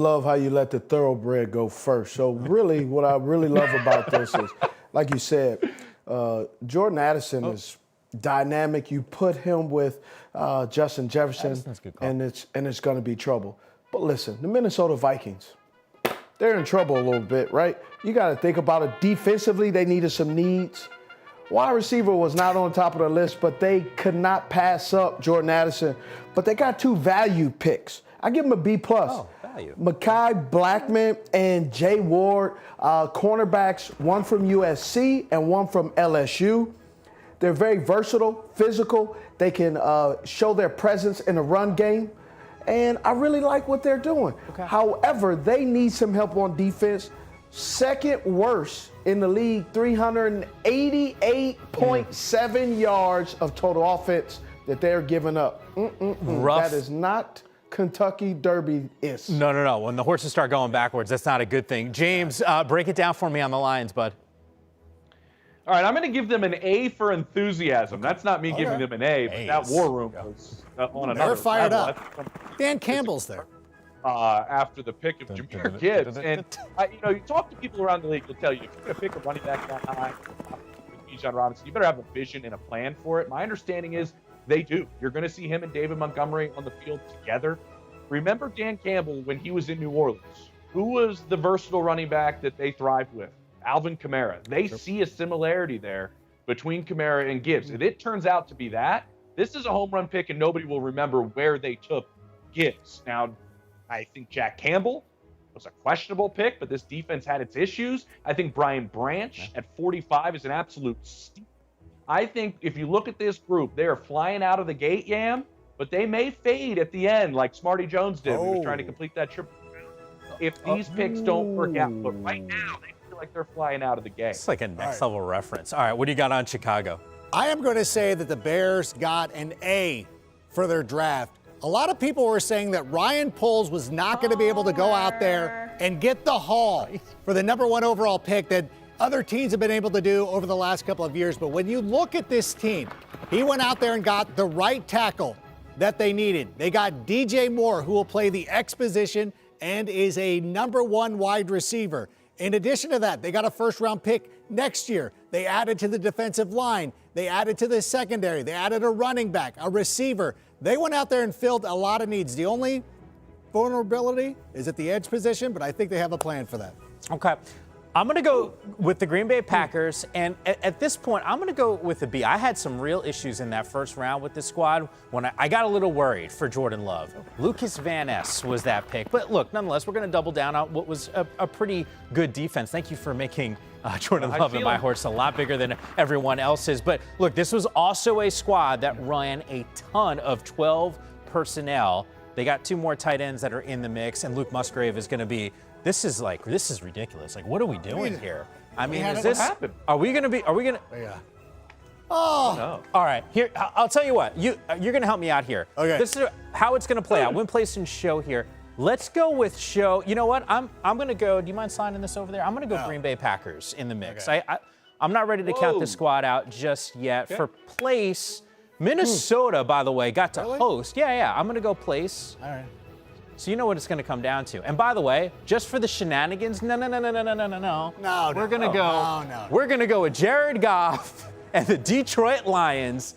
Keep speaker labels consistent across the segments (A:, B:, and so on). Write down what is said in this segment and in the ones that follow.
A: Love how you let the thoroughbred go first. So really, what I really love about this is, like you said, Jordan Addison is dynamic. You put him with Justin Jefferson, and it's going to be trouble. But listen, the Minnesota Vikings, they're in trouble a little bit, right? You got to think about it. Defensively, they needed some needs. Wide receiver was not on top of the list, but they could not pass up Jordan Addison. But they got 2 value picks. I give them a B+.
B: Oh, value.
A: Mekhi Blackman and Jay Ward, cornerbacks, one from USC and one from LSU. They're very versatile, physical. They can show their presence in the run game. And I really like what they're doing. Okay. However, they need some help on defense. Second worst in the league, 388.7 yards of total offense that they're giving up.
B: Rough.
A: That is not Kentucky Derby is.
B: No. When the horses start going backwards, that's not a good thing. James, break it down for me on the Lions, bud.
C: All right, I'm going to give them an A for enthusiasm. That's not me giving them an A, but that war room was on another
D: They're fired
C: level.
D: up. Dan Campbell's there.
C: After the pick of Jahmyr Gibbs. And, you talk to people around the league, they'll tell you, if you're going to pick a running back that high, Bijan Robinson, you better have a vision and a plan for it. My understanding is they do. You're going to see him and David Montgomery on the field together. Remember Dan Campbell when he was in New Orleans? Who was the versatile running back that they thrived with? Alvin Kamara. They see a similarity there between Kamara and Gibbs. If it turns out to be that, this is a home run pick and nobody will remember where they took Gibbs. Now, I think Jack Campbell was a questionable pick, but this defense had its issues. I think Brian Branch at 45 is an absolute steal. I think if you look at this group, they are flying out of the gate, Yam, but they may fade at the end like Smarty Jones did. He was trying to complete that triple. If these picks don't work out, but right now they feel like they're flying out of the gate.
B: It's like a next level reference. All right, what do you got on Chicago?
D: I am going to say that the Bears got an A for their draft. A lot of people were saying that Ryan Poles was not going to be able to go out there and get the haul for the #1 overall pick that other teams have been able to do over the last couple of years. But when you look at this team, he went out there and got the right tackle that they needed. They got DJ Moore, who will play the X position and is a #1 wide receiver. In addition to that, they got a first-round pick next year. They added to the defensive line. They added to the secondary. They added a running back, a receiver. They went out there and filled a lot of needs. The only vulnerability is at the edge position, but I think they have a plan for that.
B: Okay. I'm going to go with the Green Bay Packers, and at this point, I'm going to go with a B. I had some real issues in that first round with this squad when I got a little worried for Jordan Love. Lucas Van Ness was that pick. But look, nonetheless, we're going to double down on what was a pretty good defense. Thank you for making Jordan Love and my horse a lot bigger than everyone else's. But look, this was also a squad that ran a ton of 12 personnel. They got 2 more tight ends that are in the mix, and Luke Musgrave is going to be. This is ridiculous. Like, what are we doing here? I mean, is this? Are we going to?
D: Yeah.
B: Oh. No. All right. Here, I'll tell you what. You're going to help me out here.
D: Okay.
B: This is how it's going to play out. Win, place, and show here. Let's go with show. You know what? I'm going to go. Do you mind signing this over there? I'm going to go Green Bay Packers in the mix. Okay. I'm not ready to count this squad out just yet. Okay. For place, Minnesota, by the way, got to host. Yeah. I'm going to go place.
D: All right.
B: So you know what it's going to come down to. And by the way, just for the shenanigans, no. We're going to go. No. We're going to go with Jared Goff and the Detroit Lions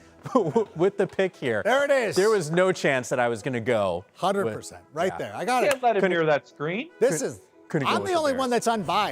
B: with the pick here.
D: There it is.
B: There was no chance that I was going to go.
D: 100%. Right there. I got it.
C: Can't let him hear that screen.
D: I'm the only one that's unbiased.